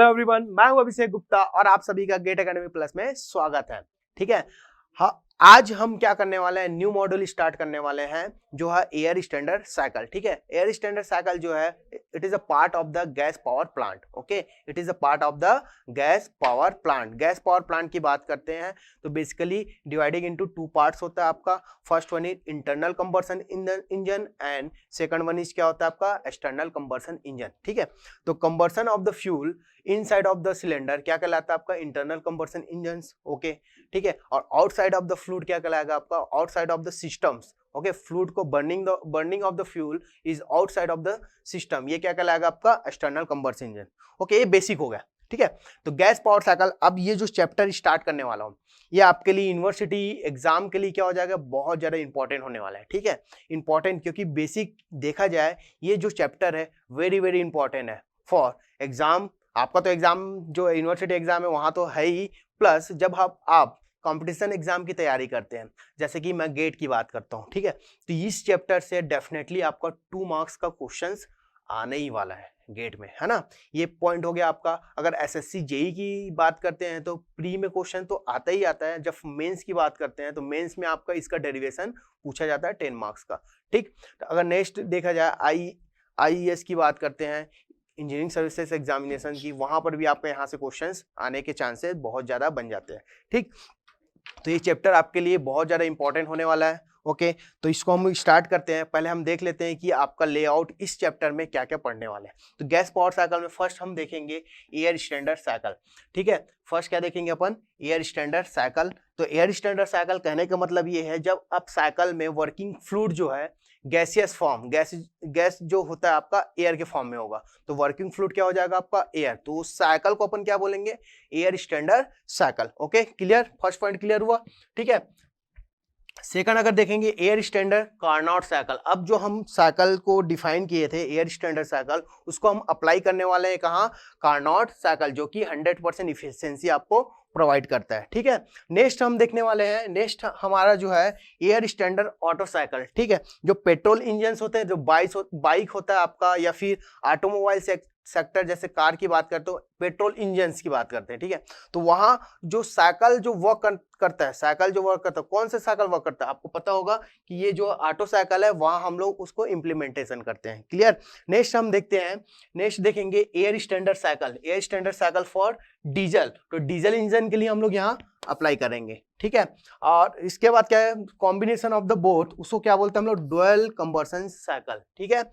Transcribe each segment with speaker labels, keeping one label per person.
Speaker 1: Hello everyone, मैं हूं अभिषेक गुप्ता और आप सभी का गेट एकेडमी प्लस में स्वागत है। ठीक है। हाँ, आज हम क्या करने वाले हैं, न्यू मॉड्यूल स्टार्ट करने वाले हैं जो है एयर स्टैंडर्ड साइकिल। ठीक है। एयर स्टैंडर्ड साइकिल जो है it is a part of the gas power plant. Okay, it is a part of the gas power plant. Gas power plant की बात करते हैं तो basically dividing into two parts होता है आपका। First one is internal combustion engine and second one is क्या होता है आपका एक्सटर्नल कंबशन इंजन। ठीक है। तो combustion of the fuel inside of the cylinder क्या कहलाता है आपका इंटरनल कंबशन इंजन। ओके, ठीक है। और आउटसाइड ऑफ द फ्लूइड क्या कहलाएगा आपका outside of the systems. Okay, fluid को burning of the fuel is outside of the system, ये क्या कहलाएगा आपका एक्सटर्नल कंबशन इंजन। ओके, ये बेसिक हो गया। ठीक है। तो गैस पावर साइकिल, अब ये जो चैप्टर स्टार्ट करने वाला हूँ ये आपके लिए यूनिवर्सिटी एग्जाम के लिए क्या हो जाएगा, बहुत ज्यादा इंपॉर्टेंट होने वाला है। ठीक है, इंपॉर्टेंट क्योंकि बेसिक देखा जाए ये जो चैप्टर है वेरी वेरी इंपॉर्टेंट है फॉर एग्जाम। आपका तो एग्जाम जो यूनिवर्सिटी एग्जाम है वहां तो है ही, प्लस जब आप कंपटीशन एग्जाम की तैयारी करते हैं, जैसे कि मैं गेट की बात करता हूँ। ठीक है, तो इस चैप्टर से डेफिनेटली आपका 2 मार्क्स का क्वेश्चंस आने ही वाला है गेट में, है ना। ये पॉइंट हो गया आपका। अगर एसएससी जेई की बात करते हैं तो प्री में क्वेश्चन तो आता ही आता है। जब मेंस की बात करते हैं तो मेंस में आपका इसका डेरिवेशन पूछा जाता है 10 मार्क्स का। ठीक, तो अगर नेक्स्ट देखा जाए आईईएस की बात करते हैं, इंजीनियरिंग सर्विसेज एग्जामिनेशन की, वहां पर भी आपके यहाँ से क्वेश्चंस आने के चांसेस बहुत ज्यादा बन जाते हैं। ठीक, तो ये चैप्टर आपके लिए बहुत ज्यादा इंपॉर्टेंट होने वाला है। ओके, तो इसको हम स्टार्ट करते हैं। पहले हम देख लेते हैं कि आपका लेआउट इस चैप्टर में क्या क्या पढ़ने वाले हैं। तो गैस पावर साइकिल में फर्स्ट हम देखेंगे एयर स्टैंडर्ड साइकिल। ठीक है, फर्स्ट क्या देखेंगे अपन, एयर स्टैंडर्ड साइकिल। तो एयर स्टैंडर्ड साइकिल कहने का मतलब ये है जब आप साइकिल में वर्किंग फ्लूइड जो है गैसियस फॉर्म, गैस जो होता है आपका एयर के फॉर्म में होगा, तो वर्किंग फ्लूइड क्या हो जाएगा आपका एयर। तो उस साइकिल को अपन क्या बोलेंगे, air standard cycle. Okay, clear, first point clear हुआ। ठीक है, सेकंड अगर देखेंगे एयर स्टैंडर्ड कार्नोट साइकिल। अब जो हम साइकिल को डिफाइन किए थे एयर स्टैंडर्ड साइकिल, उसको हम अप्लाई करने वाले हैं कहाँ, कार्नोट साइकिल, जो कि 100% इफिशिएंसी आपको प्रोवाइड करता है। ठीक है, नेक्स्ट हम देखने वाले हैं, नेक्स्ट हमारा जो है एयर स्टैंडर्ड ऑटो साइकिल। ठीक है, जो पेट्रोल इंजन होते हैं, जो बाइक होता है आपका, या फिर ऑटोमोबाइल सेक्टर जैसे कार की बात करते हो, पेट्रोल इंजन्स की बात करते हैं। ठीक है, तो वहां जो साइकिल जो वर्क करता है, साइकिल जो वर्क करता है, कौन सा साइकिल वर्क करता है आपको पता होगा कि ये जो ऑटो साइकिल है वहां हम लोग उसको इंप्लीमेंटेशन करते हैं। क्लियर। नेक्स्ट हम देखते हैं, नेक्स्ट देखेंगे air standard cycle. Air standard cycle for diesel, तो डीजल इंजन के लिए हम लोग यहाँ अप्लाई करेंगे। ठीक है, और इसके बाद क्या है, कॉम्बिनेशन ऑफ द बोथ, उसको क्या बोलते हैं हम लोग, डुअल कंबशन साइकिल। ठीक है,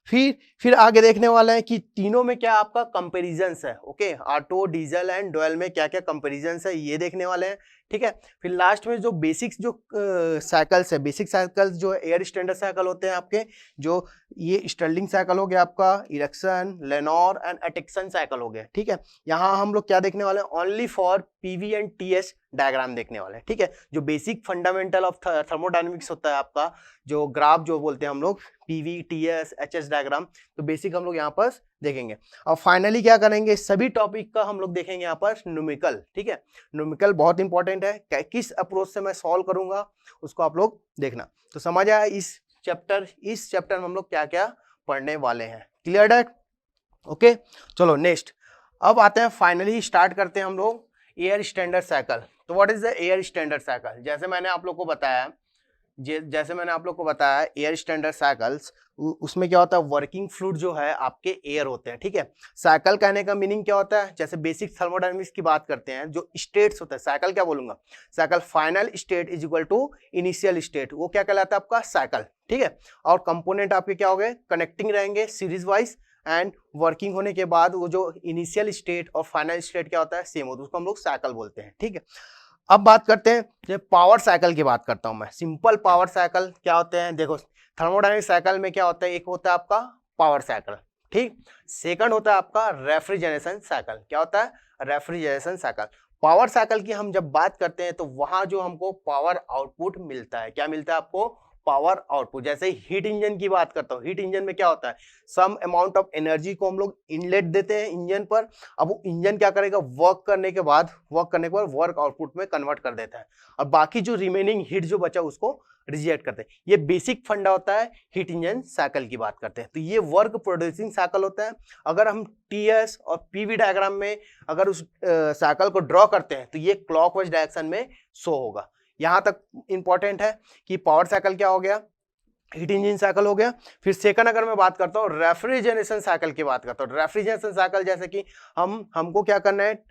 Speaker 1: फिर आगे देखने वाला है कि तीनों में क्या आपका कंपैरिजंस है। Okay, auto, diesel and dual में क्या क्या कंपैरिजंस है ये देखने वाले हैं। ठीक है, फिर लास्ट में जो बेसिक्स जो साइकिल्स है, बेसिक साइकिल्स जो एयर स्टैंडर्ड साइकिल होते हैं आपके, जो ये स्टर्लिंग साइकिल हो गया आपका, इरेक्शन, लेनोर एंड एटिक्सन साइकिल हो गया। ठीक है, यहाँ हम लोग क्या देखने वाले हैं, only for PV and TS diagram देखने वाले हैं। ठीक है, जो बेसिक फंडामेंटल ऑफ थर्मोडायनेमिक्स होता है आपका, जो ग्राफ जो बोलते हैं हम लोग, पीवी, टीएस, एचएस डायग्राम, तो बेसिक हम लोग यहाँ पर देखेंगे। और फाइनली क्या करेंगे, सभी टॉपिक का हम लोग देखेंगे यहाँ पर न्यूमेरिकल। ठीक है, न्यूमेरिकल बहुत इंपॉर्टेंट है, किस अप्रोच से मैं सॉल्व करूंगा उसको आप लोग देखना। तो समझ आया इस चैप्टर में हम लोग क्या क्या पढ़ने वाले हैं। Clear that. ओके, चलो नेक्स्ट अब आते हैं, फाइनली स्टार्ट करते हैं हम लोग एयर स्टैंडर्ड साइकिल। तो what is the air standard cycle, जैसे मैंने आप लोग को बताया एयर स्टैंडर्ड साइकिल्स, उसमें क्या होता है, वर्किंग फ्लूइड जो है आपके एयर होते हैं। ठीक है, साइकिल कहने का मीनिंग क्या होता है, जैसे बेसिक थर्मोडायनेमिक्स की बात करते हैं, जो स्टेट्स होता है, साइकिल क्या बोलूंगा, cycle final state is equal to initial state, वो क्या कहलाता है आपका साइकिल। ठीक है, और कंपोनेंट आपके क्या हो गए, कनेक्टिंग रहेंगे सीरीज वाइज, एंड वर्किंग होने के बाद वो जो इनिशियल स्टेट और फाइनल स्टेट क्या होता है, सेम होता है, उसको हम लोग साइकिल बोलते हैं। ठीक है, अब बात करते हैं पावर साइकिल की बात करता हूं मैं। सिंपल पावर साइकिल क्या होते हैं, देखो थर्मोडायनेमिक साइकिल में क्या होता है, एक होता है आपका पावर साइकिल, ठीक, सेकंड होता है आपका रेफ्रिजरेशन साइकिल। क्या होता है, रेफ्रिजरेशन साइकिल। पावर साइकिल की हम जब बात करते हैं तो वहां जो हमको पावर आउटपुट मिलता है, क्या मिलता है आपको, पावर आउटपुट। जैसे हीट इंजन की बात करता हूँ, हीट इंजन में क्या होता है, सम अमाउंट ऑफ एनर्जी को हम लोग इनलेट देते हैं इंजन पर, अब वो इंजन क्या करेगा, वर्क करने के बाद वर्क आउटपुट में कन्वर्ट कर देता है, और बाकी जो रिमेनिंग हीट जो बचा उसको रिजेक्ट करते हैं। ये बेसिक फंडा होता है हीट इंजन साइकिल की बात करते हैं। तो ये वर्क प्रोड्यूसिंग साइकिल होता है। अगर हम टीएस और पीवी डायग्राम में अगर उस साइकिल को ड्रॉ करते हैं तो ये क्लॉकवाइज डायरेक्शन में शो होगा। यहां तक इंपॉर्टेंट है कि पावर साइकिल क्या हो गया, हीट इंजन साइकिल हो गया। फिर सेकंड अगर मैं बात करता हूँ रेफ्रिजरेशन साइकिल की बात करता हूँ। रेफ्रिजरेशन साइकिल जैसे कि हमको क्या करना है,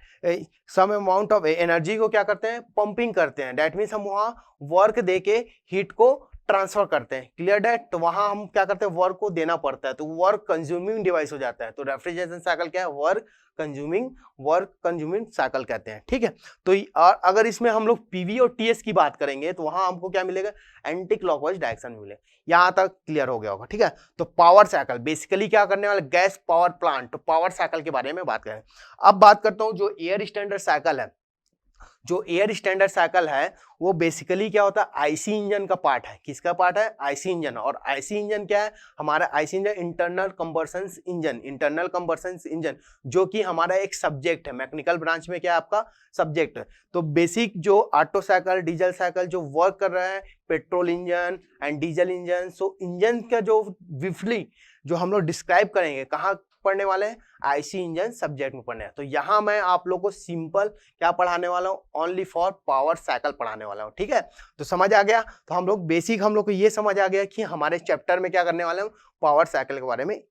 Speaker 1: सम अमाउंट ऑफ एनर्जी को क्या करते हैं, पंपिंग करते हैं। दैट मीन्स हम वहाँ वर्क दे के हीट को ट्रांसफर करते हैं। Clear that? तो वहां हम क्या करते हैं, वर्क को देना पड़ता है, तो वर्क कंज्यूमिंग डिवाइस हो जाता है। तो रेफ्रिजरेशन साइकिल क्या है, वर्क कंज्यूमिंग साइकिल कहते हैं। ठीक है, तो और अगर इसमें हम लोग पीवी और टीएस की बात करेंगे तो वहां हमको क्या मिलेगा, एंटी क्लॉकवाइज डायरेक्शन में मिलेगा। यहां तक क्लियर हो गया होगा। ठीक है, तो पावर साइकिल बेसिकली क्या करने वाले, गैस पावर प्लांट, तो पावर साइकिल के बारे में बात करें। अब बात करता हूं जो एयर स्टैंडर्ड साइकिल है। जो एयर स्टैंडर्ड साइकिल है वो बेसिकली क्या होता है, आईसी इंजन का पार्ट है। किसका पार्ट है, आईसी इंजन। और आईसी इंजन क्या है, हमारा IC engine internal combustion engine, जो कि हमारा एक सब्जेक्ट है मैकेनिकल ब्रांच में, क्या है आपका सब्जेक्ट है। तो बेसिक जो ऑटो साइकिल, डीजल साइकिल जो वर्क कर रहा है, petrol engine and diesel engine, so engine का जो ब्रीफली जो हम लोग डिस्क्राइब करेंगे, कहाँ पढ़ने वाले हैं, आईसी इंजन सब्जेक्ट में पढ़ने हैं। तो यहां मैं आप लोग को सिंपल क्या पढ़ाने वाला हूं, ओनली फॉर पावर साइकिल पढ़ाने वाला हूं। ठीक है, तो समझ आ गया। तो हम लोग बेसिक हम लोग को ये समझ आ गया कि हमारे चैप्टर में क्या करने वाले हैं, पावर साइकिल के बारे में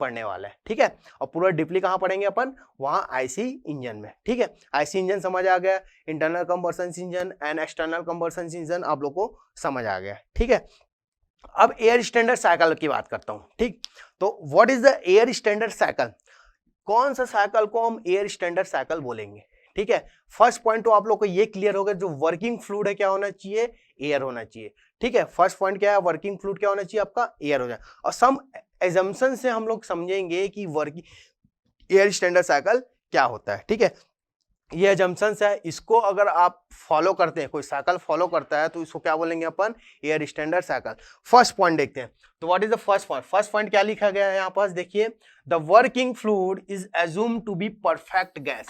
Speaker 1: पढ़ने वाला है। ठीक है, और पूरा डीपली कहां पढ़ेंगे अपन, वहां आईसी इंजन में। ठीक है, आईसी इंजन समझ आ गया, internal combustion engine and external combustion engine आप लोग को समझ आ गया। ठीक है, अब एयर स्टैंडर्ड साइकिल की बात करता हूं। ठीक, तो what is the air standard cycle, कौन सा साइकिल को हम एयर स्टैंडर्ड साइकिल बोलेंगे। ठीक है, फर्स्ट पॉइंट तो आप लोग को ये क्लियर होगा, जो वर्किंग फ्लूइड है क्या होना चाहिए, एयर होना चाहिए। ठीक है, फर्स्ट पॉइंट क्या है, वर्किंग फ्लूइड क्या होना चाहिए आपका, एयर हो जाए। और सम एजम्पशन से हम लोग समझेंगे कि वर्किंग एयर स्टैंडर्ड साइकिल क्या होता है। ठीक है, ये एजम्पशंस है, इसको अगर आप फॉलो करते हैं, कोई साइकिल फॉलो करता है तो इसको क्या बोलेंगे अपन, air standard cycle. First point देखते हैं, तो what is the first point. First point क्या लिखा गया है यहाँ पास, देखिए, the working fluid is assumed to be perfect gas.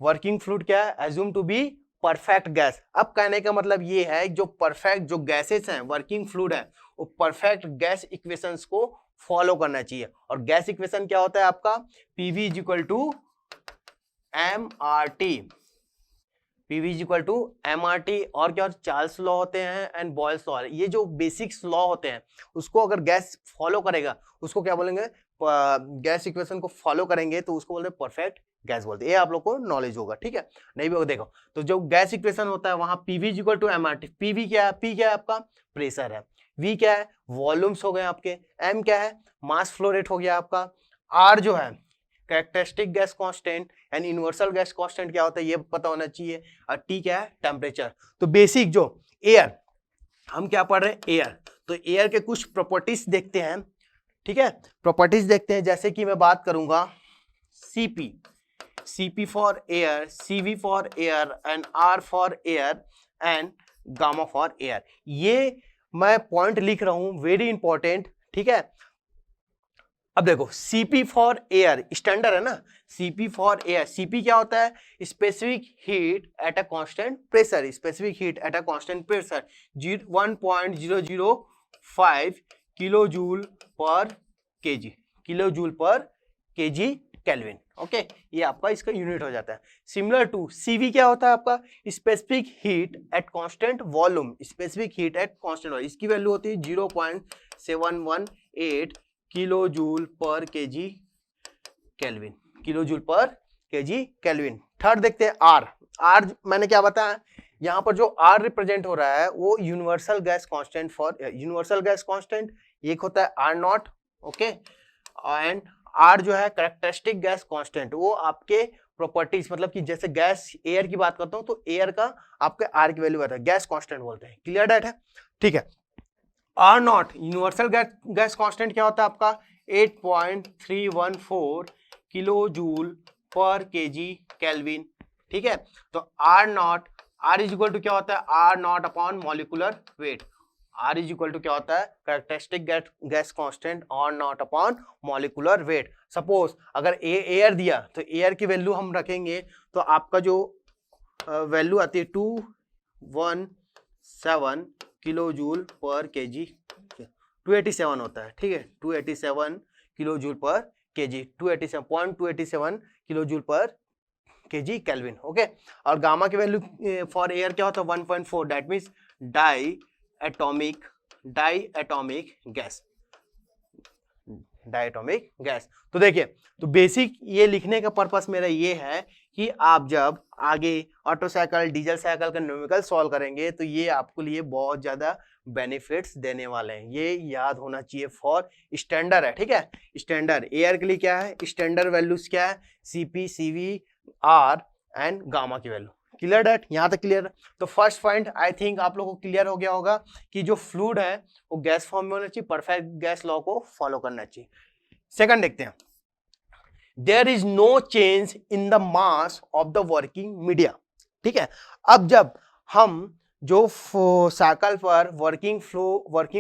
Speaker 1: Working fluid क्या है, assume to be perfect gas. अब कहने का मतलब ये है, जो परफेक्ट जो गैसेस हैं, वर्किंग फ्लूइड है, वो परफेक्ट गैस इक्वेशंस को फॉलो करना चाहिए। और गैस इक्वेशन क्या होता है आपका, PV is equal to MRT, PV is equal to MRT। और क्या, चार्ल्स लॉ होते हैं एंड बॉयल्स लॉ। ये जो बेसिक्स लॉ होते हैं उसको अगर गैस फॉलो करेगा उसको क्या बोलेंगे, गैस इक्वेशन को फॉलो करेंगे तो उसको बोलते हैं परफेक्ट गैस बोलते हैं। ये आप लोग को नॉलेज होगा। ठीक है, नहीं भी होगा, देखो, तो जो गैस इक्वेशन होता है वहां PV is equal to MRT। PV क्या है, P क्या है आपका प्रेशर है, V क्या है वॉल्यूम्स हो गए आपके, M क्या है मास फ्लो रेट हो गया आपका, R जो है characteristic gas constant and universal gas constant क्या होता है ये पता होना चाहिए, और T क्या है टेम्परेचर। तो बेसिक जो एयर, हम क्या पढ़ रहे हैं, एयर। तो एयर के कुछ प्रॉपर्टीज देखते हैं। ठीक है, प्रॉपर्टीज देखते हैं, जैसे कि मैं बात करूंगा CP for air, CV for air and R for air and gamma for air. ये मैं पॉइंट लिख रहा हूं, वेरी इंपॉर्टेंट। ठीक है, अब देखो, CP फॉर एयर स्टैंडर्ड है ना, CP फॉर एयर, CP क्या होता है, specific heat at a constant pressure, specific heat at a constant pressure 1.005 kilo joule per KG, kilo joule per KG kelvin. Okay, ये आपका इसका यूनिट हो जाता है। सिमिलर टू CV क्या होता है आपका, specific heat at constant volume, specific heat at constant volume, इसकी वैल्यू होती है 0.718 kilo joule per KG kelvin, kilo joule per KG kelvin. Third देखते हैं R मैंने क्या बताया, यहाँ पर जो R रिप्रेजेंट हो रहा है वो universal gas constant for, universal gas constant एक होता है R0। ओके, एंड R जो है कैरेक्टरिस्टिक गैस कांस्टेंट, वो आपके प्रॉपर्टीज, मतलब कि जैसे गैस एयर की बात करता हूं तो एयर का आपके R की वैल्यू आता है, गैस कांस्टेंट बोलते हैं। क्लियर डेट है? ठीक है, R0 यूनिवर्सल गैस कांस्टेंट क्या होता है आपका 8.314 kilo joule per KG kelvin. ठीक है, तो R इज इक्वल टू क्या होता है, R0 upon molecular weight. R is equal to क्या होता है, characteristic gas constant R0 upon molecular weight. Suppose अगर एयर दिया तो एयर की वैल्यू हम रखेंगे तो आपका जो वैल्यू आती है 217 किलो जूल पर केजी, 287 होता है, ठीक है, 287 kilo joule per KG, 287 kilo joule per KG kelvin, okay. और गामा की वैल्यू फॉर एयर क्या होता है 1.4, that means diatomic gas. तो देखिए, तो बेसिक ये लिखने का पर्पस मेरा ये है कि आप जब आगे ऑटो साइकिल, डीजल साइकिल का न्यूमेरिकल सॉल्व करेंगे तो ये आपको लिए बहुत ज्यादा बेनिफिट्स देने वाले हैं, ये याद होना चाहिए फॉर स्टैंडर्ड है, ठीक है। स्टैंडर्ड एयर के लिए क्या है, स्टैंडर्ड वैल्यूज क्या है, CP, CV, R and gamma की वैल्यू। क्लियर डेट, यहां तक क्लियर है। तो फर्स्ट पॉइंट आई थिंक आप लोगों को क्लियर हो गया होगा कि जो फ्लूइड है वो गैस फॉर्म में होना चाहिए, परफेक्ट गैस लॉ को फॉलो करना चाहिए। सेकंड देखते हैं, there is no change in the mass of the working media, ठीक है। अब जब हम जो साइकिल पर वर्किंग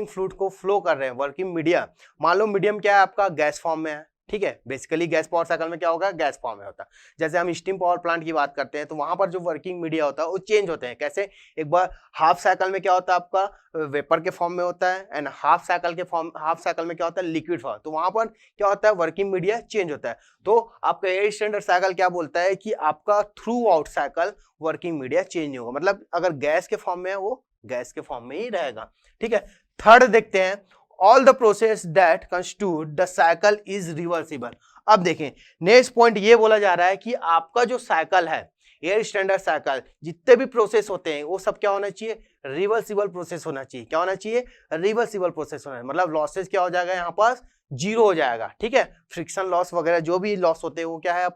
Speaker 1: फ्लूइड को फ्लो कर रहे हैं, वर्किंग मीडिया, मान लो मीडियम क्या है आपका, गैस फॉर्म में है, ठीक है। बेसिकली गैस पावर साइकिल में क्या होगा, गैस फॉर्म में होता है। जैसे हम स्टीम पावर प्लांट की बात करते हैं तो वहां पर जो वर्किंग मीडिया होता है वो चेंज होते हैं। कैसे, एक बार हाफ साइकिल में क्या होता है आपका, वेपर के फॉर्म में होता है, एंड हाफ साइकिल में क्या होता है, लिक्विड फॉर्म। तो वहां पर क्या होता है, वर्किंग मीडिया चेंज होता है। तो आपका एयर स्टैंडर्ड साइकिल क्या बोलता है कि आपका through out cycle working media change नहीं होगा, मतलब अगर गैस के फॉर्म में है वो गैस के फॉर्म में ही रहेगा, ठीक है। थर्ड देखते हैं, all the process that constitute the cycle is reversible। अब देखें, नेक्स्ट पॉइंट ये बोला जा रहा है कि आपका जो साइकिल है, एयर स्टैंडर्ड साइकिल, जितने भी प्रोसेस होते हैं वो सब क्या होना चाहिए, रिवर्सिबल प्रोसेस होना चाहिए। क्या होना चाहिए, रिवर्सिबल प्रोसेस होना चाहिए, मतलब लॉसेस क्या हो जाएगा, यहाँ पास जीरो हो जाएगा, ठीक है। फ्रिक्शन लॉस वगैरह जो भी लॉस होते हैं वो क्या है,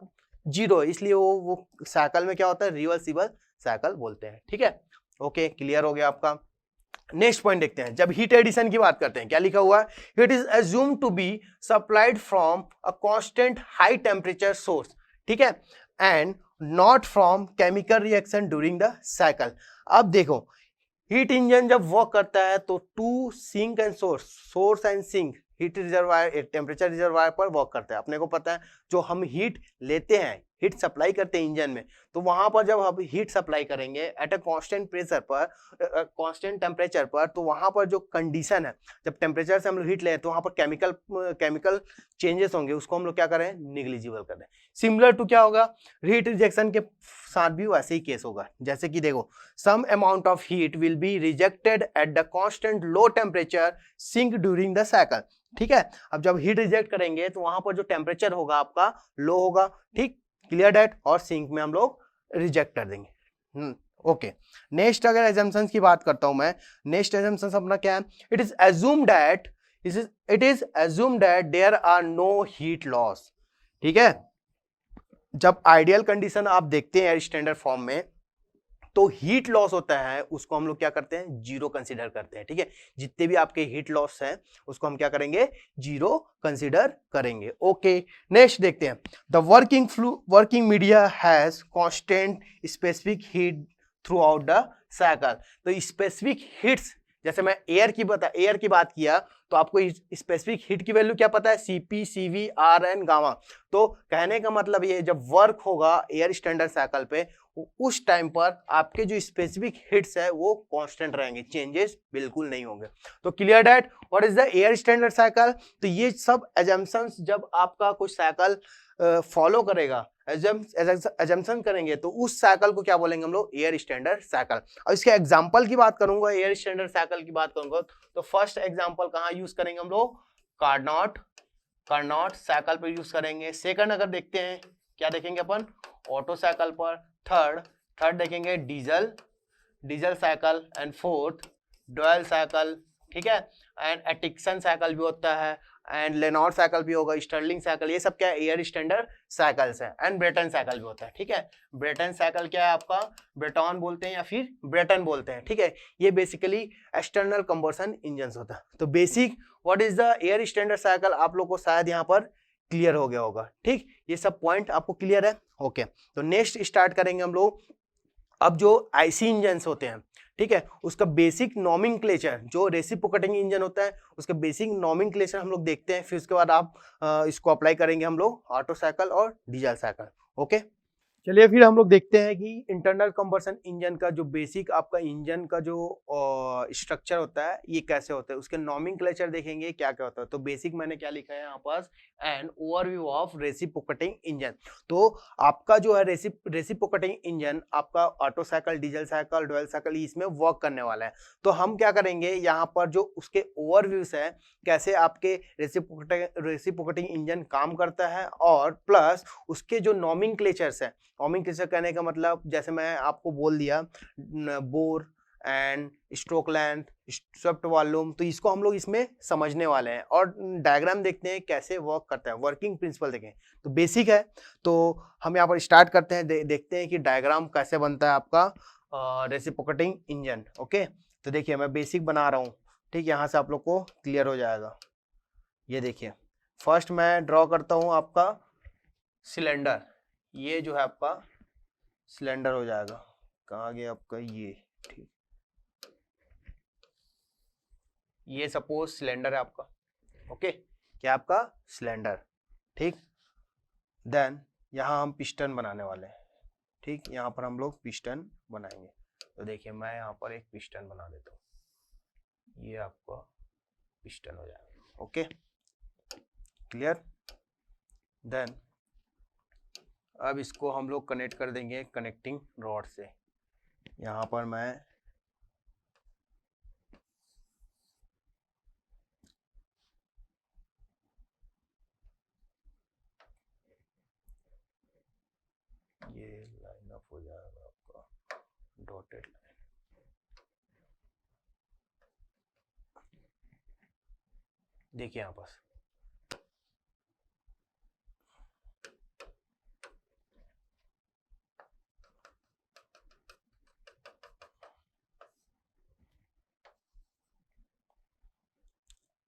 Speaker 1: जीरो, इसलिए वो साइकिल में क्या होता है, रिवर्सिबल साइकिल बोलते हैं, ठीक है। ओके, क्लियर हो गया आपका। नेक्स्ट पॉइंट देखते हैं, जब हीट एडिशन की बात करते हैं, क्या लिखा हुआ है, heat is assumed to be supplied from a constant high temperature source, ठीक है, and not from chemical reaction during the cycle. अब देखो, हीट इंजन जब वर्क करता है तो two sink and source and sink heat reservoir, temperature reservoir पर work करता है। अपने को पता है जो हम हीट लेते हैं, हीट सप्लाई करते हैं इंजन में, तो वहां पर जब हम हीट सप्लाई करेंगे एट अ कांस्टेंट प्रेशर पर, कांस्टेंट टेम्परेचर पर, तो वहां पर जो कंडीशन है, जब टेम्परेचर से हम लोग हीट लें तो वहां पर केमिकल चेंजेस होंगे, उसको हम लोग क्या करें, निग्लिजिबल कर दें। सिमिलर टू क्या होगा, हीट रिजेक्शन के साथ भी वैसे ही केस होगा। जैसे कि देखो, some amount of heat will be rejected at the constant low temperature sink during the cycle, ठीक है। अब जब हीट रिजेक्ट करेंगे तो वहां पर जो टेम्परेचर होगा आपका लो होगा, ठीक, क्लियर डेट, और सिंक में हम लोग रिजेक्ट कर देंगे। ओके, नेक्स्ट अगर एजम्पशंस की बात करता हूं मैं, नेक्स्ट एजम्पशंस अपना क्या है, it is assumed that there are no heat loss, ठीक है। जब आइडियल कंडीशन आप देखते हैं एयर स्टैंडर्ड फॉर्म में, तो हीट लॉस होता है उसको हम लोग क्या करते हैं, जीरो कंसीडर करते हैं, ठीक है। जितने भी आपके हीट लॉस हैं उसको हम क्या करेंगे, जीरो कंसीडर करेंगे। ओके, नेक्स्ट देखते हैं, the working media has constant specific heat through out the cycle. तो स्पेसिफिक हीट्स, जैसे मैं एयर की बात किया तो आपको स्पेसिफिक हीट की वैल्यू क्या पता है, CP, CV, R and gamma. तो कहने का मतलब ये, जब वर्क होगा एयर स्टैंडर्ड साइकिल पे उस टाइम पर आपके जो स्पेसिफिक हीट्स है वो कांस्टेंट रहेंगे, चेंजेस बिल्कुल नहीं होंगे। तो clear that what is the air standard cycle. तो ये सब एजम्पशंस जब आपका कुछ साइकिल फॉलो करेगा, एजम्पशन करेंगे, तो उस साइकिल को क्या बोलेंगे हम लोग, एयर स्टैंडर्ड साइकिल। और इसके एग्जांपल की बात करूंगा, एयर स्टैंडर्ड साइकिल की बात करूंगा, तो फर्स्ट एग्जांपल कहां यूज करेंगे हम लोग, कार्नोट साइकिल पर यूज करेंगे। सेकंड अगर देखते हैं, क्या देखेंगे अपन, ऑटो साइकिल पर। थर्ड देखेंगे diesel cycle, and fourth dual cycle, ठीक है। एंड एटिक्सन साइकिल भी होता है, एंड लेनॉर्ड साइकिल भी होगा, स्टर्लिंग साइकिल, ये सब क्या है, एयर स्टैंडर्ड साइकिल्स है। एंड ब्रेटन साइकिल भी होता है, ठीक है। ब्रेटन साइकिल क्या है आपका, ब्रेटॉन बोलते हैं या फिर ब्रेटन बोलते हैं, ठीक है। ये बेसिकली एक्सटर्नल कंबशन इंजन होता है। तो basic what is the air standard cycle आप लोग को शायद यहाँ पर क्लियर हो गया होगा, ठीक। ये सब पॉइंट आपको क्लियर है। ओके, तो नेक्स्ट स्टार्ट करेंगे हम लोग। अब जो आईसी इंजन होते हैं, ठीक है, उसका बेसिक नॉमेनक्लेचर, जो रेसिप्रोकेटिंग इंजन होता है उसका बेसिक नॉमेनक्लेचर हम लोग देखते हैं, फिर उसके बाद आप इसको अप्लाई करेंगे हम लोग ऑटो साइकिल और डीजल साइकिल। ओके, चलिए फिर हम लोग देखते हैं कि इंटरनल कंबशन इंजन का जो बेसिक आपका इंजन का जो स्ट्रक्चर होता है ये कैसे होता है, उसके नॉमेनक्लेचर देखेंगे क्या क्या होता है। तो बेसिक मैंने क्या लिखा है यहाँ पास, an overview of reciprocating engine. तो आपका जो है रेसिप्रोकेटिंग इंजन आपका Otto cycle, diesel cycle, dual cycle इसमें वर्क करने वाला है। तो हम क्या करेंगे यहाँ पर जो उसके ओवरव्यूज है, कैसे आपके रेसिप्रोकेटिंग इंजन काम करता है, और प्लस उसके जो नॉमेनक्लेचर्स है। नॉमेनक्लेचर कहने का मतलब जैसे मैं आपको बोल दिया bore and stroke length, swept volume, तो इसको हम लोग इसमें समझने वाले हैं और डायग्राम देखते हैं कैसे वर्क करता है, वर्किंग प्रिंसिपल देखें। तो बेसिक है, तो हम यहाँ पर स्टार्ट करते हैं, देखते हैं कि डायग्राम कैसे बनता है आपका रेसिप्रोकेटिंग इंजन। ओके, तो देखिए मैं बेसिक बना रहा हूँ, ठीक, यहाँ से आप लोग को क्लियर हो जाएगा। ये देखिए फर्स्ट मैं ड्रॉ करता हूँ आपका सिलेंडर, ये जो है आपका सिलेंडर हो जाएगा। कहाँ गया आपका ये, ठीक, ये सपोज सिलेंडर है आपका। ओके, क्या आपका सिलेंडर, ठीक। देन यहाँ हम पिस्टन बनाने वाले हैं, ठीक, यहाँ पर हम लोग पिस्टन बनाएंगे। तो देखिए मैं यहाँ पर एक पिस्टन बना देता हूँ, ये आपका पिस्टन हो जाएगा। Okay, clear. देन अब इसको हम लोग कनेक्ट कर देंगे कनेक्टिंग रॉड से। यहाँ पर मैं ये लाइन अप हो जाएगा आपका डॉटेड लाइन। देखिए यहाँ पर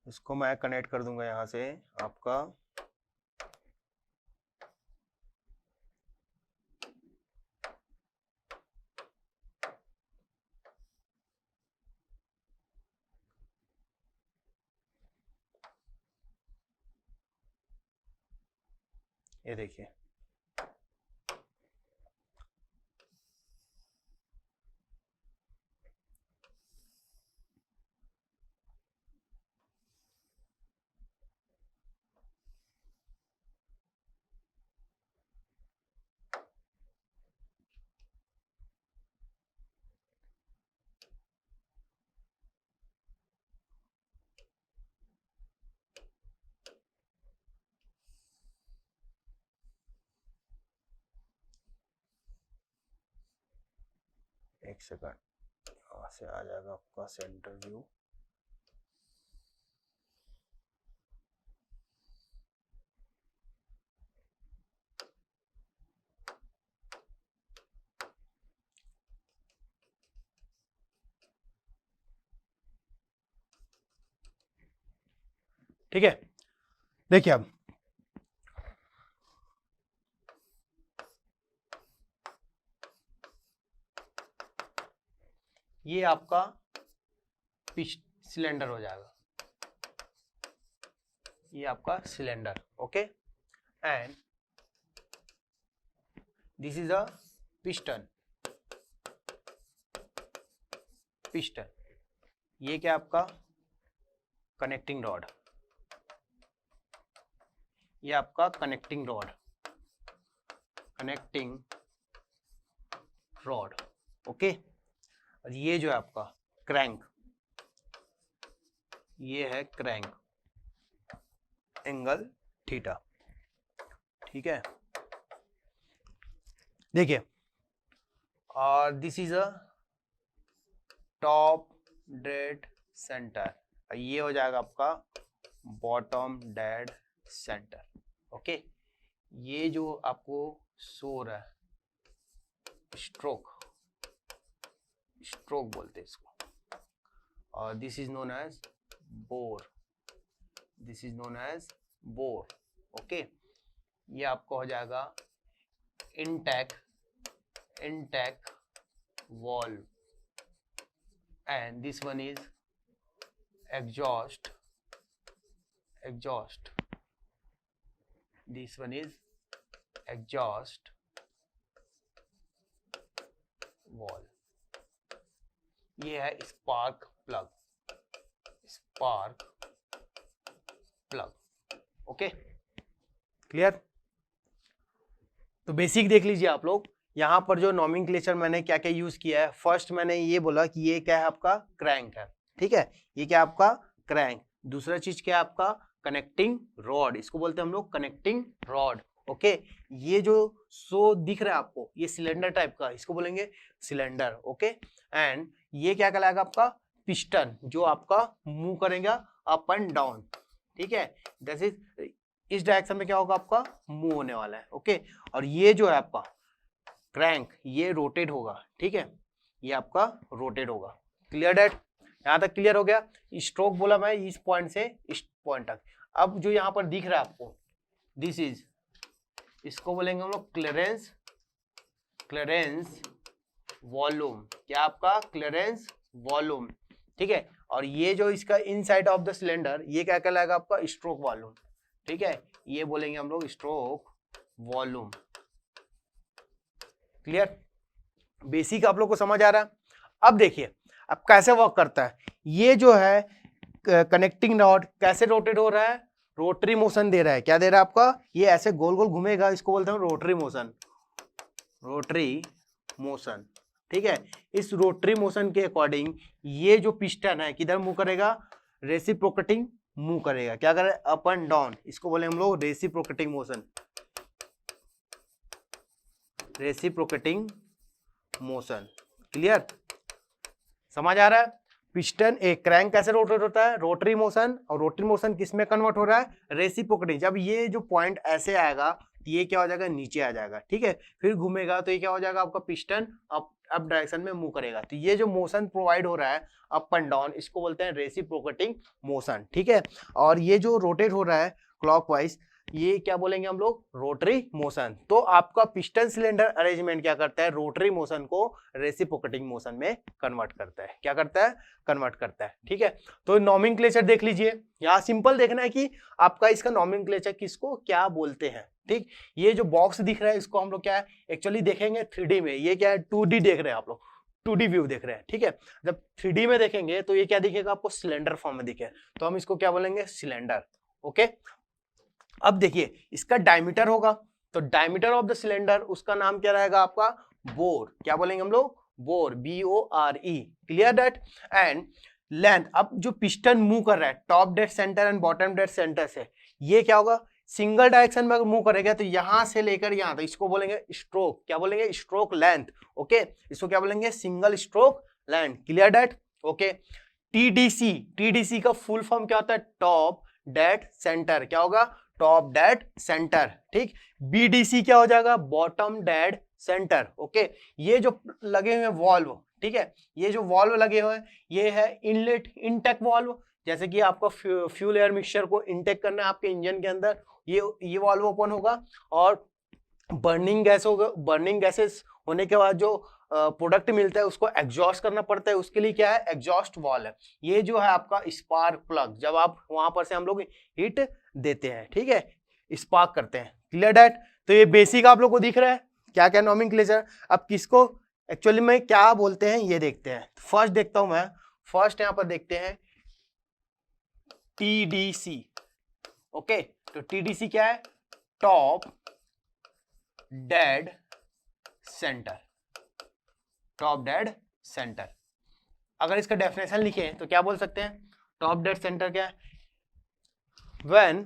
Speaker 1: इसको मैं कनेक्ट कर दूंगा यहाँ से आपका ये देखिए एक सेकंड, यहाँ से आ जाएगा आपका सेंटर व्यू। ठीक है, देखिए अब ये आपका सिलेंडर हो जाएगा, ये आपका cylinder. Okay, and this is a piston, piston, ये क्या आपका कनेक्टिंग रॉड, ये आपका connecting rod, connecting rod. Okay, और ये जो है आपका क्रैंक, ये है क्रैंक, एंगल थीटा। ठीक है, देखिए, और this is a top dead centre, ये हो जाएगा आपका बॉटम डेड सेंटर। ओके, ये जो आपको शो रहा है स्ट्रोक, स्ट्रोक बोलते हैं इसको, और this is known as bore, this is known as bore. Okay, ये आपको हो जाएगा intake, intake valve, and this one is exhaust, exhaust, this one is exhaust valve, ये है spark plug, spark plug. Okay, clear? तो basic देख लीजिए आप लोग, यहां पर जो नॉमेनक्लेचर मैंने क्या क्या यूज किया है। फर्स्ट मैंने ये बोला कि ये क्या है आपका क्रैंक है, ठीक है, ये क्या आपका क्रैंक। दूसरा चीज क्या है आपका कनेक्टिंग रॉड, इसको बोलते हैं हम लोग कनेक्टिंग रॉड। ओके, ये जो सो दिख रहा है आपको ये सिलेंडर टाइप का, इसको बोलेंगे सिलेंडर। ओके, एंड ये क्या कहलाएगा आपका पिस्टन, जो आपका मूव करेगा अप एंड डाउन, ठीक है, जैसे इस डायरेक्शन में क्या होगा आपका मूव होने वाला है। ओके, और ये जो है आपका क्रैंक ये रोटेट होगा, ठीक है, ये आपका रोटेट होगा। Clear that? यहां तक क्लियर हो गया। स्ट्रोक बोला मैं इस पॉइंट से इस पॉइंट तक। अब जो यहां पर दिख रहा है आपको दिस इज, इसको बोलेंगे हम लोग क्लियरेंस, क्लियरेंस वॉल्यूम। क्या आपका क्लियरेंस वॉल्यूम, ठीक है। और ये जो इसका इनसाइड ऑफ द सिलेंडर ये क्या कहलाएगा आपका स्ट्रोक वॉल्यूम, ठीक है, ये बोलेंगे हम लोग स्ट्रोक वॉल्यूम। क्लियर? बेसिक आप लोग को समझ आ रहा है। अब देखिए अब कैसे वर्क करता है। ये जो है कनेक्टिंग रॉड कैसे रोटेट हो रहा है, रोटरी मोशन दे रहा है। क्या दे रहा है आपका, ये ऐसे गोल गोल घूमेगा, इसको बोलते हैं रोटरी मोशन, रोटरी मोशन, ठीक है। इस रोटरी मोशन के अकॉर्डिंग ये जो पिस्टन है किधर मूव करेगा, रेसिप्रोकेटिंग मूव करेगा। क्या करे, अप एंड डाउन, इसको बोले हम लोग reciprocating motion, reciprocating motion. Clear? समझ आ रहा है? पिस्टन एक क्रैंक कैसे रोटेट होता है, रोटरी मोशन, और रोटरी मोशन किस में कन्वर्ट हो रहा है, रेसिप्रोकेटिंग। जब ये जो पॉइंट ऐसे आएगा तो ये क्या हो जाएगा, नीचे आ जाएगा, ठीक है, फिर घूमेगा तो ये क्या हो जाएगा आपका पिस्टन अप डायरेक्शन में मूव करेगा। तो ये जो मोशन प्रोवाइड हो रहा है अप एंड डाउन, इसको बोलते हैं रेसिप्रोकेटिंग मोशन, ठीक है। और ये जो रोटेट हो रहा है क्लॉकवाइज, ये क्या बोलेंगे हम लोग, रोटरी मोशन। तो आपका पिस्टन सिलेंडर अरेंजमेंट क्या करता है, रोटरी मोशन को रेसिप्रोकेटिंग मोशन में कन्वर्ट करता है। क्या करता है, कन्वर्ट करता है, ठीक है। तो नॉमेनक्लेचर देख लीजिए, यहाँ सिंपल देखना है कि आपका इसका नॉमेनक्लेचर किसको क्या बोलते हैं, ठीक। ये जो बॉक्स दिख रहा है इसको हम लोग क्या है एक्चुअली देखेंगे 3D में, ये क्या है 2D देख रहे हैं आप लोग, 2D व्यू देख रहे हैं, ठीक है। जब 3D में देखेंगे तो ये क्या दिखेगा आपको, सिलेंडर फॉर्म में दिखे, तो हम इसको क्या बोलेंगे, सिलेंडर। ओके, अब देखिए इसका डायमीटर होगा, तो डायमीटर ऑफ द सिलेंडर उसका नाम क्या रहेगा आपका, बोर। क्या बोलेंगे हम लोग, bore, BORE। Clear that? And length, अब जो पिस्टन मूव कर रहा है top dead centre and bottom dead centre से, ये क्या होगा, सिंगल डायरेक्शन में अगर मूव करेगा तो यहां से लेकर यहां, तो इसको बोलेंगे स्ट्रोक। क्या बोलेंगे, स्ट्रोक लेंथ। ओके, इसको क्या बोलेंगे, single stroke length. Clear that? Okay, TDC का फुल फॉर्म क्या होता है, टॉप डेड सेंटर। क्या होगा, टॉप डेड सेंटर, ठीक। BDC क्या हो जाएगा, बॉटम डेड सेंटर। ओके, ये जो लगे हुए वॉल्व, ठीक है, ये जो वॉल्व लगे हुए हैं ये है इनलेट इनटेक वॉल्व। जैसे कि आपका फ्यूल एयर मिक्सचर को इनटेक करना है आपके इंजन के अंदर, ये वॉल्व ओपन होगा, और बर्निंग गैस होगा, बर्निंग गैसेस होने के बाद जो प्रोडक्ट मिलता है उसको एग्जॉस्ट करना पड़ता है, उसके लिए क्या है, एग्जॉस्ट वाल्व है। ये जो है आपका स्पार्क प्लग, जब आप वहां पर से हम लोग हीट देते हैं, ठीक है, स्पार्क करते हैं। Clear that? तो ये बेसिक आप लोग को दिख रहा है क्या क्या नॉमेनक्लेचर। अब किसको एक्चुअली में क्या बोलते हैं ये देखते हैं। फर्स्ट देखता हूं मैं, फर्स्ट यहां पर देखते हैं TDC। ओके, तो TDC क्या है, top dead centre, top dead centre. अगर इसका डेफिनेशन लिखें तो क्या बोल सकते हैं, टॉप डेड सेंटर क्या है, व्हेन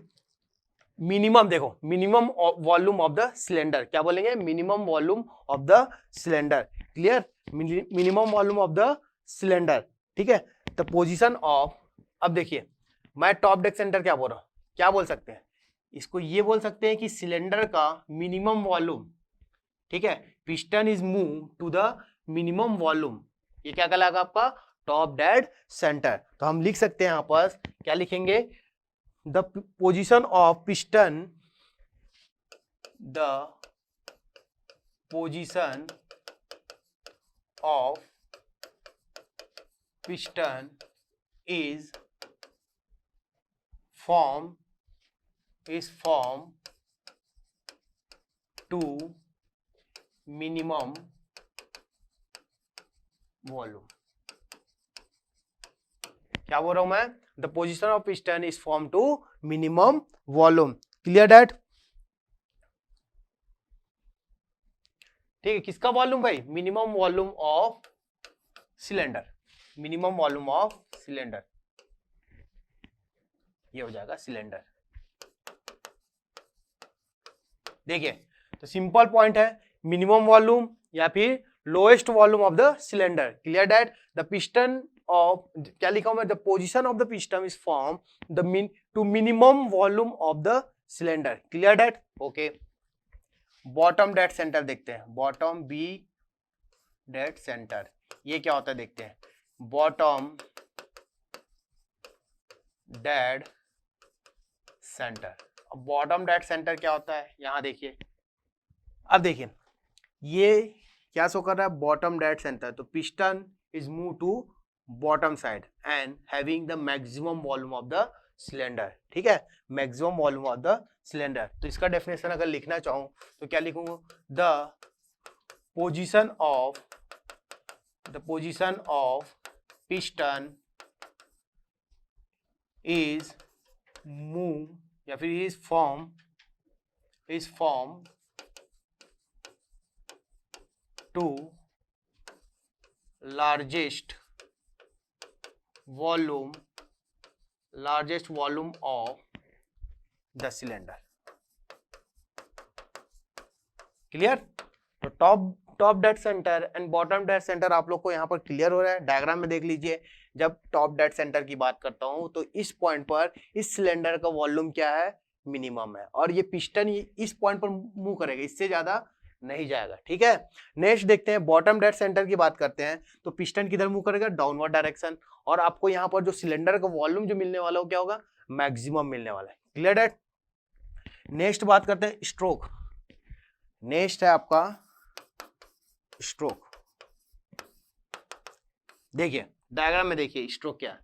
Speaker 1: मिनिमम, देखो minimum volume of the cylinder, क्या बोलेंगे, minimum volume of the cylinder. Clear? Minimum volume of the cylinder, ठीक है। द पोजीशन ऑफ, अब देखिए मैं टॉप डेड सेंटर क्या बोल रहा हूं, क्या बोल सकते हैं इसको, ये बोल सकते हैं कि सिलेंडर का मिनिमम वॉल्यूम, ठीक है, piston is move to the minimum volume, ये क्या कहलाएगा आपका, टॉप डेड सेंटर। तो हम लिख सकते हैं यहां पर, क्या लिखेंगे, the position of piston, the position of piston is form to minimum volume. क्या बोल रहा हूं मैं? The position of piston is form to minimum volume. Clear that? ठीक है, किसका वॉल्यूम भाई? Minimum volume of cylinder. Minimum volume of cylinder, ये हो जाएगा सिलेंडर। देखिए, तो सिंपल पॉइंट है, मिनिमम वॉल्यूम या फिर lowest volume of the cylinder. Clear that? The piston of, क्या लिखा हूं मैं? The position of the piston is form the two minimum volume of the cylinder. Clear that? Okay, bottom dead centre देखते हैं। Bottom B dead centre, ये क्या होता है देखते हैं। Bottom dead centre. अब बॉटम डेड सेंटर क्या होता है, यहां देखिए। अब देखिए, ये क्या शो कर रहा है? Bottom dead centre. तो piston is move to bottom side and having the maximum volume of the cylinder. ठीक है, maximum volume of the cylinder. तो इसका डेफिनेशन अगर लिखना चाहूं तो क्या लिखूंगा? The position of piston is move या फिर is form to largest volume of the cylinder। Clear? तो top dead centre and bottom dead centre आप लोग को यहाँ पर क्लियर हो रहा है। डायग्राम में देख लीजिए, जब टॉप डेड सेंटर की बात करता हूं तो इस पॉइंट पर इस सिलेंडर का वॉल्यूम क्या है? मिनिमम है, और ये पिस्टन इस पॉइंट पर मूव करेगा, इससे ज्यादा नहीं जाएगा। ठीक है, नेक्स्ट देखते हैं, बॉटम डेड सेंटर की बात करते हैं तो पिस्टन किधर मूव करेगा? Downward direction. और आपको यहाँ पर जो सिलेंडर का वॉल्यूम जो मिलने वाला है वो क्या होगा? मैक्सिमम मिलने वाला है। Clear date? नेक्स्ट बात करते हैं स्ट्रोक। नेक्स्ट है आपका स्ट्रोक। देखिए डायग्राम में देखिए स्ट्रोक क्या है,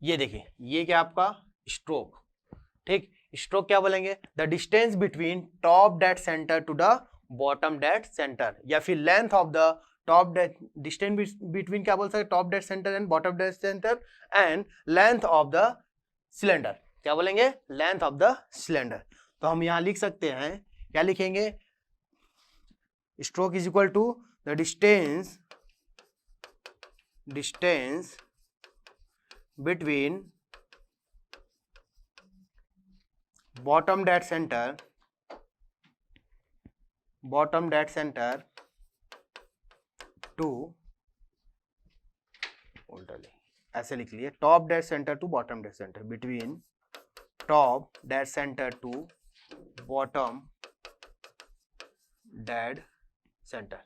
Speaker 1: ये देखिए, ये क्या आपका स्ट्रोक। ठीक, स्ट्रोक क्या बोलेंगे? The distance between top dead centre to the bottom dead centre, या फिर length of the top dead, distance between क्या बोल सकते? Top dead centre and bottom dead centre, and length of the cylinder. क्या बोलेंगे? Length of the cylinder. तो हम यहां लिख सकते हैं, क्या लिखेंगे? Stroke is equal to the distance between bottom dead center to, ऐसे लिख लिए, top dead centre to bottom dead centre, between top dead centre to bottom dead centre,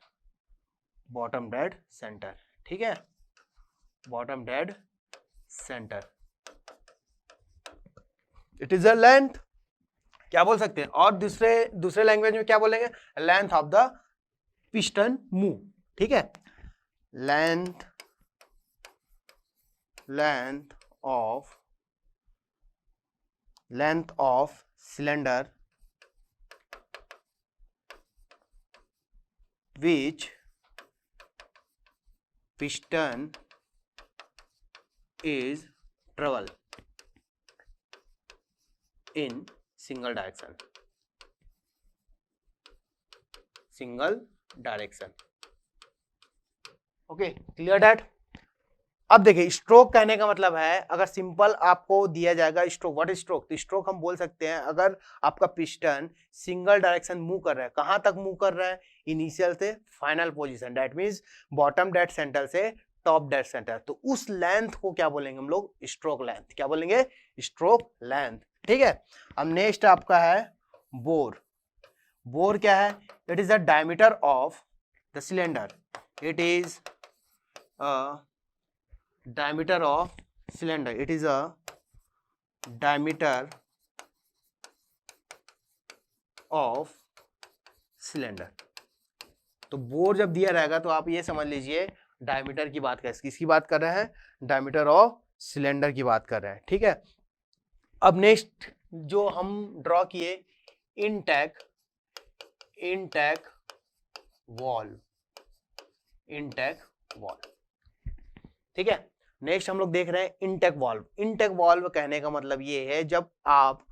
Speaker 1: bottom dead centre. ठीक है, bottom dead centre, it is a length, क्या बोल सकते हैं? और दूसरे लैंग्वेज में क्या बोलेंगे? Length of the piston move. ठीक है, length of cylinder which piston is travel in single direction, okay, clear that? अब देखिए, स्ट्रोक कहने का मतलब है, अगर सिंपल आपको दिया जाएगा स्ट्रोक, व्हाट इज स्ट्रोक? तो स्ट्रोक हम बोल सकते हैं अगर आपका पिस्टन सिंगल डायरेक्शन मूव कर रहा है, कहां तक मूव कर रहा है? इनिशियल से final position, that means bottom dead centre से टॉप डेड सेंटर, तो उस लेंथ को क्या बोलेंगे हम लोग? Stroke length. क्या बोलेंगे? Stroke length. ठीक है, अब नेक्स्ट आपका है बोर। बोर क्या है? It is the diameter of the cylinder, it is diameter of cylinder, it is a diameter of cylinder। तो बोर जब दिया रहेगा तो आप ये समझ लीजिए डायमीटर की बात कर, किसकी बात कर रहे हैं? डायमीटर ऑफ सिलेंडर की बात कर रहे हैं। ठीक है, अब नेक्स्ट जो हम ड्रॉ किए, इनटेक वॉल्व। Intake valve. ठीक है, नेक्स्ट हम लोग देख रहे हैं इनटेक वाल्व। इनटेक वाल्व कहने का मतलब ये है जब आप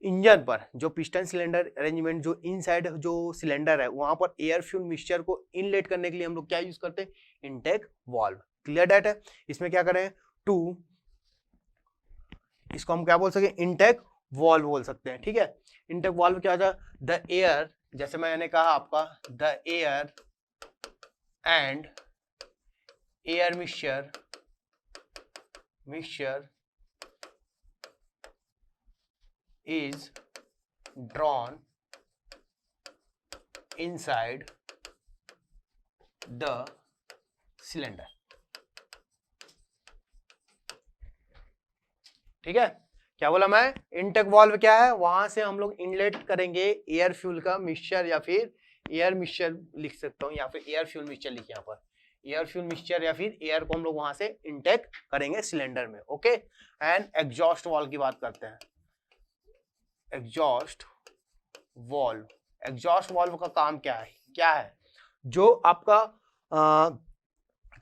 Speaker 1: इंजन पर जो पिस्टन सिलेंडर अरेंजमेंट जो इनसाइड जो सिलेंडर है वहां पर एयर फ्यूल मिक्सचर को इनलेट करने के लिए हम लोग क्या यूज करते हैं, इनटेक वाल्व। क्लियर डेट है। इसमें क्या करें, टू, इसको हम क्या बोल सकते हैं, इनटेक वाल्व बोल सकते हैं। ठीक है, इनटेक वाल्व क्या होता है, द एयर, जैसे मैंने कहा आपका, the air and air mixture is drawn inside the cylinder। ठीक है, क्या बोला मैं, इनटेक वाल्व क्या है, वहां से हम लोग इनलेट करेंगे एयर फ्यूल का मिक्सचर, या फिर एयर मिक्सचर लिख सकता हूं, या फिर एयर फ्यूल मिक्सचर लिखिए यहाँ पर, एयर फ्यूल मिक्सचर, या फिर एयर को हम लोग वहां से इनटेक करेंगे सिलेंडर में। ओके, एंड एग्जॉस्ट वाल्व की बात करते हैं। एग्जॉस्ट वाल्व, एग्जॉस्ट वाल्व का काम क्या है, जो आपका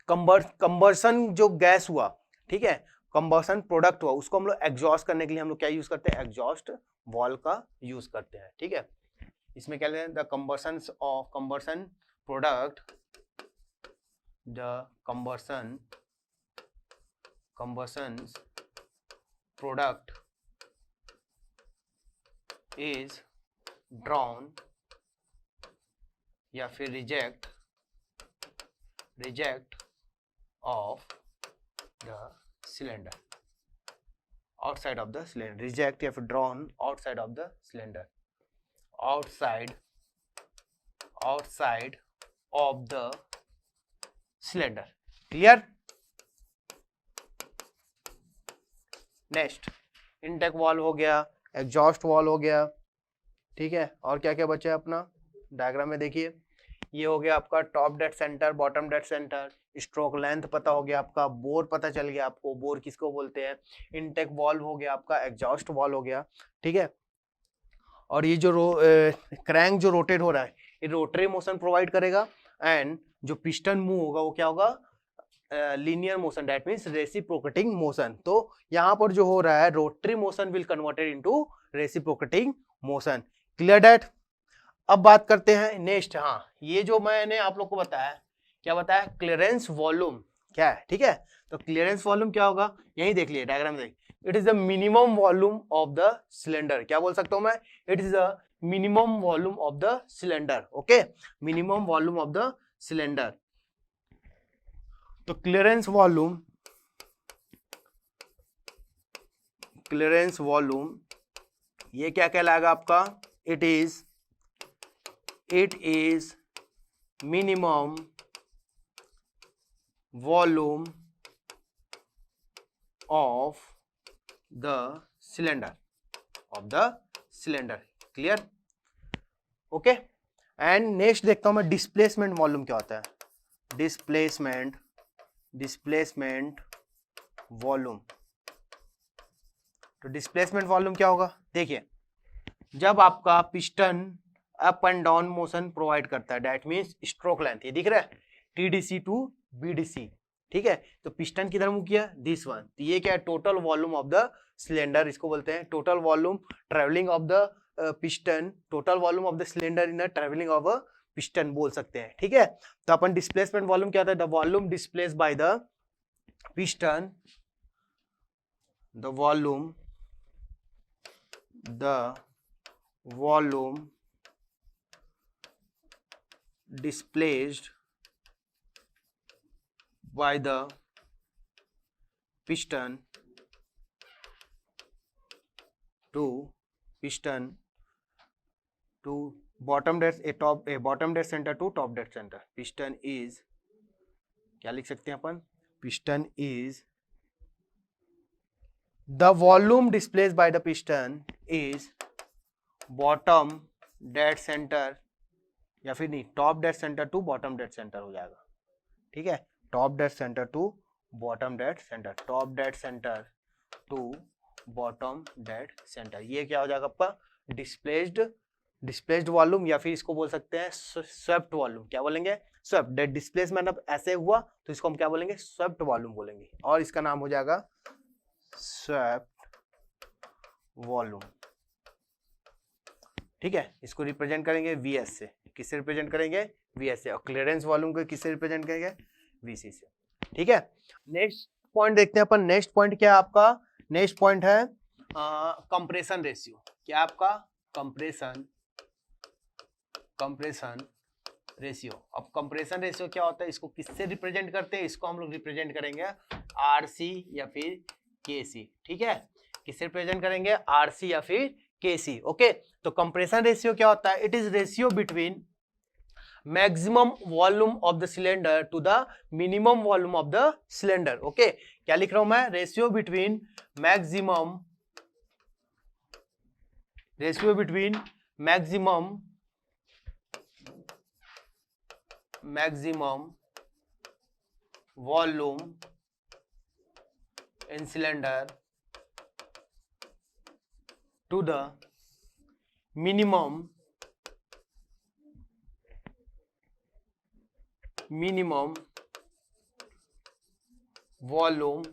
Speaker 1: कंबर्सन जो गैस हुआ, ठीक है, कंबर्सन प्रोडक्ट हुआ, उसको हम लोग एग्जॉस्ट करने के लिए हम लोग क्या यूज करते हैं, एग्जॉस्ट वाल्व का यूज करते हैं। ठीक है, इसमें क्या लेते हैं, the combustions of combustion product, the combustions product is drawn या फिर reject of the cylinder, outside of the cylinder, reject या फिर drawn outside of the cylinder, outside of the cylinder. Clear. Next, intake valve हो गया, exhaust valve हो गया। ठीक है, और क्या क्या बचा है अपना, डायग्राम में देखिए, ये हो गया आपका top dead centre, bottom dead centre, stroke length पता हो गया आपका, बोर पता चल गया आपको, बोर किसको बोलते हैं, इनटेक वाल्व हो गया आपका, एग्जॉस्ट वाल्व हो गया। ठीक है, और ये जो क्रैंक जो रोटेट हो रहा है, ये रोटरी मोशन प्रोवाइड करेगा, एंड जो पिस्टन मूव होगा वो क्या होगा, linear motion, that means reciprocating motion. तो यहां पर जो हो रहा है rotary motion will converted into reciprocating motion. Clear that. अब बात करते हैं नेक्स्ट, हाँ, ये जो मैंने आप लोग को बताया, क्या बताया, क्लियरेंस वॉल्यूम क्या है। ठीक है, तो क्लियरेंस वॉल्यूम क्या होगा, यही देख लिए डायग्राम में, it is the minimum volume of the cylinder. क्या बोल सकता हूं मैं, it is the minimum volume of the cylinder. Okay, minimum volume of the cylinder. तो क्लियरेंस वॉल्यूम ये क्या कहलाएगा आपका, it is minimum volume of the cylinder, clear. Okay, and next देखता हूं मैं, डिस्प्लेसमेंट वॉल्यूम क्या होता है, डिस्प्लेसमेंट वॉल्यूम। तो डिस्प्लेसमेंट वॉल्यूम क्या होगा, देखिए, जब आपका piston up and down motion provide करता है, दैट मींस स्ट्रोक लेंथ, ये दिख रहा है, टीडीसी टू बीडीसी। ठीक है, तो पिस्टन किधर मूव किया, दिस वन, तो ये क्या है, total volume of the cylinder, इसको बोलते हैं total volume travelling of the piston, total volume of the cylinder in travelling of a piston बोल सकते हैं। ठीक है, तो अपन डिस्प्लेसमेंट वॉल्यूम क्या होता है, the volume displace by the piston, the volume displaced by the piston to bottom dead center to top dead center। piston is, क्या लिख सकते हैं अपन, piston is the volume displaced by the piston is bottom dead center, या फिर नहीं, top dead centre to bottom dead centre हो जाएगा। ठीक है, top dead centre to bottom dead centre, top dead centre to bottom dead centre, ये क्या हो जाएगा आपका, डिस्प्लेस्ड डिस्प्लेस्ड वॉल्यूम, या फिर इसको बोल सकते हैं स्वेप्ट वॉल्यूम। क्या बोलेंगे? स्वेप्ट। डिस्प्लेसमेंट अब ऐसे हुआ तो इसको हम क्या बोलेंगे? स्वेप्ट वॉल्यूम बोलेंगे, और इसका नाम हो जाएगा स्वेप्ट वॉल्यूम। ठीक है, इसको रिप्रेजेंट करेंगे वीएस से। किससे रिप्रेजेंट करेंगे? वीएस से। और क्लियरेंस वॉल्यूम को किससे रिप्रेजेंट करेंगे? वीसी से। ठीक है, नेक्स्ट पॉइंट देखते हैं अपन। नेक्स्ट पॉइंट क्या है आपका? नेक्स्ट पॉइंट है कंप्रेशन रेशियो। क्या आपका? Compression ratio. अब कंप्रेशन रेशियो क्या होता है? इसको किससे रिप्रेजेंट करते हैं? इसको हम लोग रिप्रेजेंट करेंगे आरसी या फिर केसी। ठीक है, किससे रिप्रेजेंट करेंगे? आरसी या फिर केसी। ओके, तो कंप्रेशन रेशियो क्या होता है? It is ratio between maximum volume of the cylinder to the minimum volume of the cylinder. Okay, क्या लिख रहा हूं मैं? Ratio between maximum volume in cylinder to the minimum volume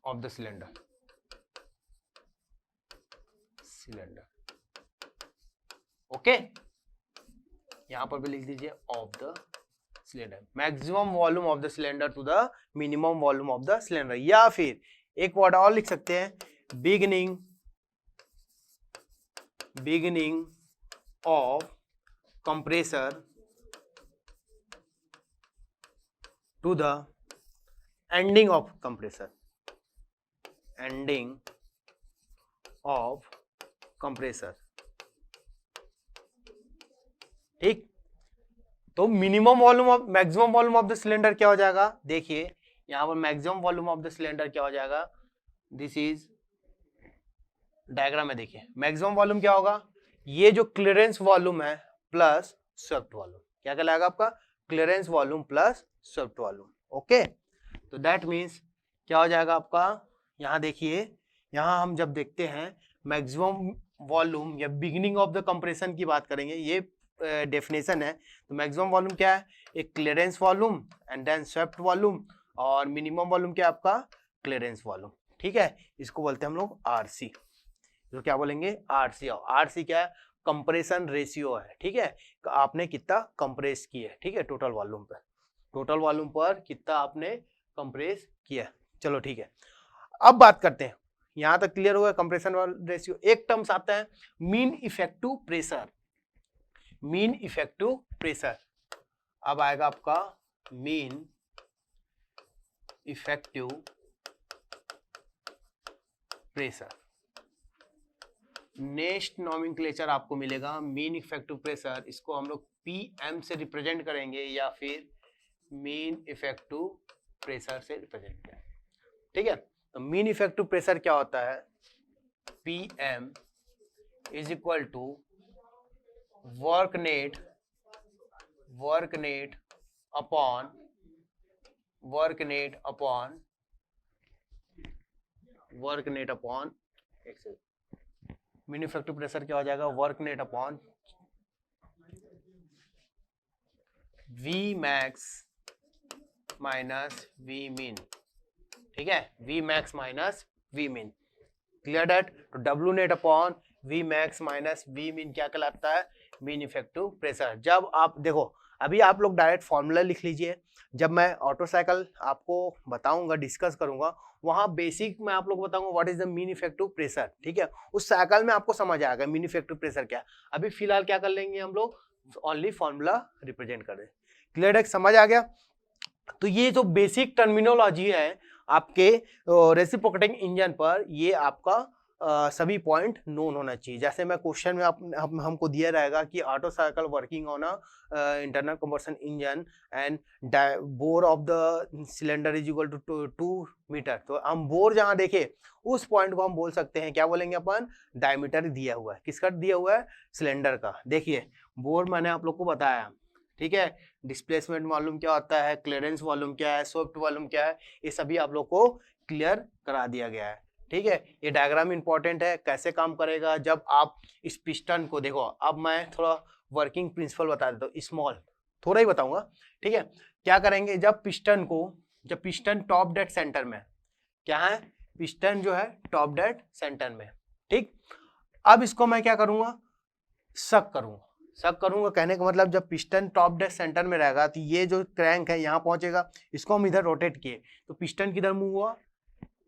Speaker 1: of the cylinder. Okay, यहां पर भी लिख दीजिए of the cylinder, maximum volume of the cylinder to the minimum volume of the cylinder. या फिर एक वर्ड और लिख सकते हैं, beginning of compressor to the ending of compressor, ठीक। तो minimum volume of maximum volume of the cylinder क्या हो जाएगा? देखिए यहां पर maximum volume of the cylinder क्या हो जाएगा? दिस इज डायग्राम में देखिए, मैक्सिमम वॉल्यूम क्या होगा? ये जो क्लियरेंस वॉल्यूम है प्लस स्वेप्ट वॉल्यूम, क्या कहलाएगा आपका? Clearance volume plus swept volume. Okay, तो दैट मीन्स क्या हो जाएगा आपका? यहां देखिए, यहां हम जब देखते हैं मैक्सिमम वॉल्यूम या बिगिनिंग ऑफ द कंप्रेशन की बात करेंगे, ये डेफिनेशन है। तो मैक्सिमम वॉल्यूम क्या है? एक clearance volume and then swept volume, और मिनिमम वॉल्यूम क्या है आपका? Clearance volume. ठीक है, इसको बोलते हैं हम लोग आरसी। तो क्या बोलेंगे? आरसी। आरसी क्या है? कंप्रेशन रेशियो है। ठीक है, आपने कितना कंप्रेस किया है, ठीक है, टोटल वॉल्यूम पर कितना आपने कंप्रेस किया। चलो ठीक है, अब बात करते हैं, यहां तक क्लियर होगा कंप्रेशन रेशियो। एक टर्म्स आता है मीन इफेक्टिव प्रेशर। अब आएगा आपका mean effective pressure. Next nomenclature आपको मिलेगा मीन इफेक्टिव प्रेशर, इसको हम लोग पीएम से रिप्रेजेंट करेंगे या फिर मीन इफेक्टिव प्रेशर से रिप्रेजेंट करेंगे। ठीक है, तो मीन इफेक्टिव प्रेशर क्या होता है? PM is equal to work net upon mean effective pressure क्या हो जाएगा? Work net upon V max minus V mean. ठीक है, V max minus V mean, clear that? तो W net upon V max minus V mean क्या कहलाता है? Mean effective pressure. जब आप देखो, अभी आप लोग डायरेक्ट फॉर्मूला लिख लीजिए, जब मैं ऑटो साइकिल आपको बताऊंगा, डिस्कस करूंगा, वहां बेसिक मैं आप लोग बताऊंगा what is the mean effective pressure. ठीक है, उस साइकिल में आपको समझ आएगा मीन इफेक्टिव प्रेशर क्या। अभी फिलहाल क्या कर लेंगे हम लोग? ओनली फॉर्मूला रिप्रेजेंट कर रहे हैं। क्लियर है? समझ आ गया? तो ये जो बेसिक टर्मिनोलॉजी है आपके रेसिप्रोकेटिंग इंजन पर, ये आपका सभी पॉइंट नोन होना चाहिए। जैसे मैं क्वेश्चन में हमको दिया रहेगा कि Otto cycle working on internal combustion engine and bore of the cylinder is equal to 2 metre. तो हम बोर जहां देखे उस पॉइंट को हम बोल सकते हैं, क्या बोलेंगे अपन? डायमीटर दिया हुआ है। किसका दिया हुआ है? सिलेंडर का। देखिए बोर मैंने आप लोग को बताया, ठीक है, डिस्प्लेसमेंट वॉल्यूम क्या होता है, क्लियरेंस वॉल्यूम क्या है, स्वेप्ट वॉल्यूम क्या है, ये सभी आप लोग को क्लियर करा दिया गया है। ठीक है, ये डायग्राम इंपॉर्टेंट है, कैसे काम करेगा जब आप इस पिस्टन को देखो। अब मैं थोड़ा वर्किंग प्रिंसिपल बता देता हूँ, स्मॉल थोड़ा ही बताऊंगा, ठीक है। क्या करेंगे जब पिस्टन टॉप डेड सेंटर में, क्या है, पिस्टन जो है टॉप डेड सेंटर में, ठीक। अब इसको मैं क्या करूंगा, सक करूंगा कहने का मतलब जब पिस्टन टॉप डेड सेंटर में रहेगा तो ये जो क्रैंक है यहाँ पहुंचेगा, इसको हम इधर रोटेट किए तो पिस्टन किधर मूव हुआ,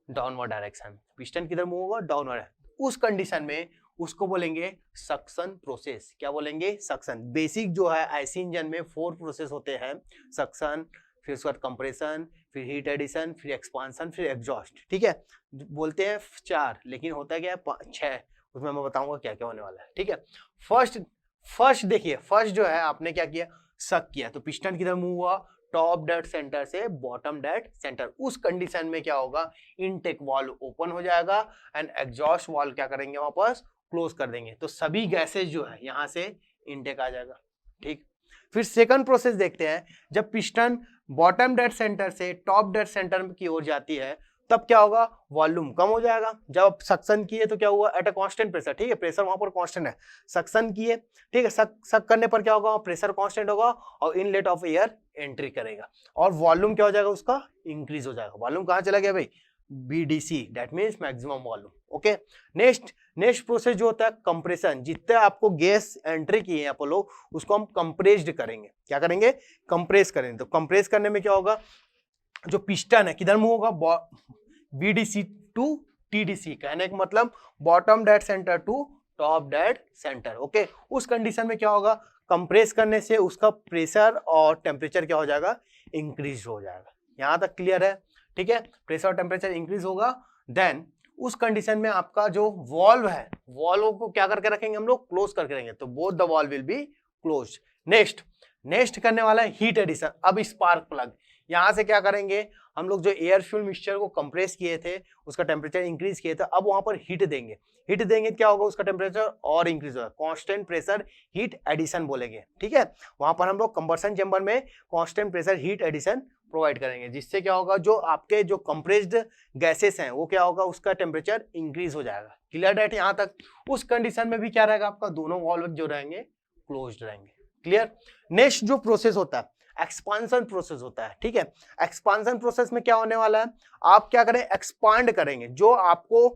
Speaker 1: डाउनवर्ड डायरेक्शन, पिस्टन किधर मूव होगा, डाउनवर्ड। उस कंडीशन में उसको बोलेंगे सक्शन प्रोसेस। क्या बोलेंगे, सक्शन। बेसिक जो है आईसी इंजन में 4 प्रोसेस होते हैं, सक्शन, फिर उसके बाद कंप्रेशन, फिर हीट एडिशन, फिर एक्सपांशन, फिर एग्जॉस्ट, ठीक है। बोलते हैं 4 लेकिन होता है क्या 6, उसमें मैं बताऊंगा क्या क्या होने वाला है, ठीक है। फर्स्ट देखिए, फर्स्ट जो है आपने क्या किया, सक किया तो पिस्टन किधर मूव हुआ, टॉप डेड सेंटर से बॉटम डेड सेंटर। उस कंडीशन में क्या होगा, इनटेक वाल्व ओपन हो जाएगा एंड एग्जॉस्ट वाल्व क्या करेंगे, वापस क्लोज कर देंगे, तो सभी गैसेज जो है यहां से इनटेक आ जाएगा, ठीक। फिर सेकंड प्रोसेस देखते हैं, जब पिस्टन बॉटम डेड सेंटर से टॉप डेड सेंटर की ओर जाती है तब क्या होगा, वॉल्यूम कम हो जाएगा। जब सक्शन किए तो क्या हुआ, एट अ कांस्टेंट प्रेशर, ठीक है, प्रेशर वहां पर कांस्टेंट है, सक्शन किए, ठीक है, सक करने पर क्या होगा, प्रेशर कांस्टेंट होगा और इनलेट ऑफ एयर एंट्री करेगा और वॉल्यूम क्या हो जाएगा, उसका इंक्रीज हो जाएगा। वॉल्यूम कहां चला गया भाई, BDC, that means maximum volume, okay. Next process जो होता है कंप्रेशन, जितने आपको गैस एंट्री किए हैं आप लोग उसको हम कंप्रेस्ड करेंगे। क्या करेंगे, कंप्रेस करेंगे। तो कंप्रेस करने में क्या होगा, जो पिस्टन है किधर मूव होगा, BDC टू TDC, कहने का मतलब bottom dead centre to top dead centre, okay. उस कंडीशन में क्या होगा, कंप्रेस करने से उसका प्रेशर और टेम्परेचर क्या हो जाएगा, इंक्रीज हो जाएगा। यहां तक क्लियर है, ठीक है। प्रेशर और टेम्परेचर इंक्रीज होगा, देन उस कंडीशन में आपका जो वॉल्व है, वॉल्व को क्या करके रखेंगे हम लोग, क्लोज करके रखेंगे, तो both the valve will be close. Next करने वाला है हीट एडिशन। अब स्पार्क प्लग, यहां से क्या करेंगे हम लोग, जो एयर फ्यूल मिक्सचर को कंप्रेस किए थे उसका टेम्परेचर इंक्रीज किए थे, अब वहां पर हीट देंगे क्या होगा, उसका टेम्परेचर और इंक्रीज होगा, कांस्टेंट प्रेशर हीट एडिशन बोलेंगे, ठीक है। वहां पर हम लोग कंबर्सन चेंबर में constant pressure heat addition provide करेंगे, जिससे क्या होगा, जो आपके जो कंप्रेस्ड गैसेस हैं वो क्या होगा, उसका टेम्परेचर इंक्रीज हो जाएगा। क्लियर डेट यहां तक। उस कंडीशन में भी क्या रहेगा, आपका दोनों वॉल्व जो रहेंगे क्लोज्ड रहेंगे। क्लियर। नेक्स्ट जो प्रोसेस होता है एक्सपांशन प्रोसेस होता है, ठीक है। एक्सपांशन प्रोसेस में क्या होने वाला है, आप क्या करें, एक्सपांड करेंगे। जो आपको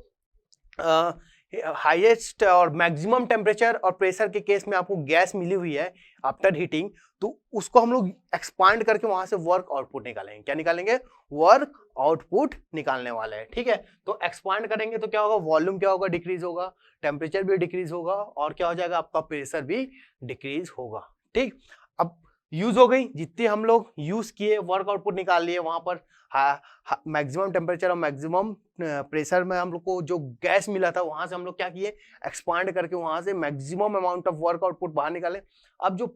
Speaker 1: हाईएस्ट और मैक्सिमम टेम्परेचर और प्रेशर के केस में आपको गैस मिली हुई है आफ्टर हीटिंग, तो उसको हम लोग एक्सपांड करके वहां से वर्क आउटपुट निकालेंगे। क्या निकालेंगे, वर्क आउटपुट निकालने वाले हैं, ठीक है। तो एक्सपांड करेंगे तो क्या होगा, वॉल्यूम क्या होगा, डिक्रीज होगा, टेम्परेचर भी डिक्रीज होगा और क्या हो जाएगा, आपका प्रेशर भी डिक्रीज होगा, ठीक। अब यूज हो गई, जितने हम लोग यूज किए वर्क आउटपुट निकाल लिए, वहां पर मैक्सिमम टेम्परेचर और मैक्सिमम प्रेशर में हम लोग को जो गैस मिला था वहां से हम लोग क्या किए, एक्सपांड करके वहां से maximum amount of work output बाहर निकाले। अब जो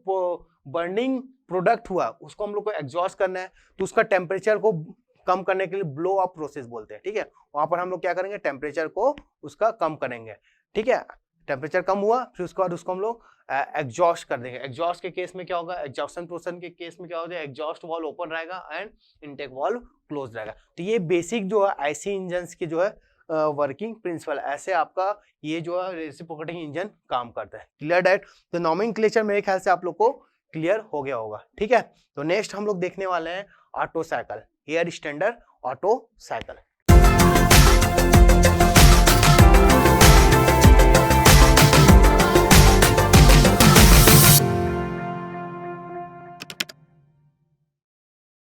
Speaker 1: बर्निंग प्रोडक्ट हुआ उसको हम लोग को एग्जॉस्ट करना है, तो उसका टेम्परेचर को कम करने के लिए ब्लो अप प्रोसेस बोलते हैं, ठीक है। वहां पर हम लोग क्या करेंगे, टेम्परेचर को उसका कम करेंगे, ठीक है। टेम्परेचर कम हुआ, फिर उसके बाद उसको हम लोग एग्जॉस्ट कर देंगे। एग्जॉस्ट के केस में क्या होगा, एग्जॉस्टन प्रोसेस के केस में क्या होगा, एग्जॉस्ट वाल्व ओपन रहेगा एंड इनटेक वाल्व क्लोज रहेगा। तो ये बेसिक जो है आईसी इंजन्स की जो है वर्किंग प्रिंसिपल, ऐसे आपका ये जो है रेसिप्रोकेटिंग इंजन काम करता है। Clear that. तो नॉमेनक्लेचर मेरे ख्याल से आप लोग को क्लियर हो गया होगा, ठीक है। तो नेक्स्ट हम लोग देखने वाले हैं auto cycle, air standard auto cycle.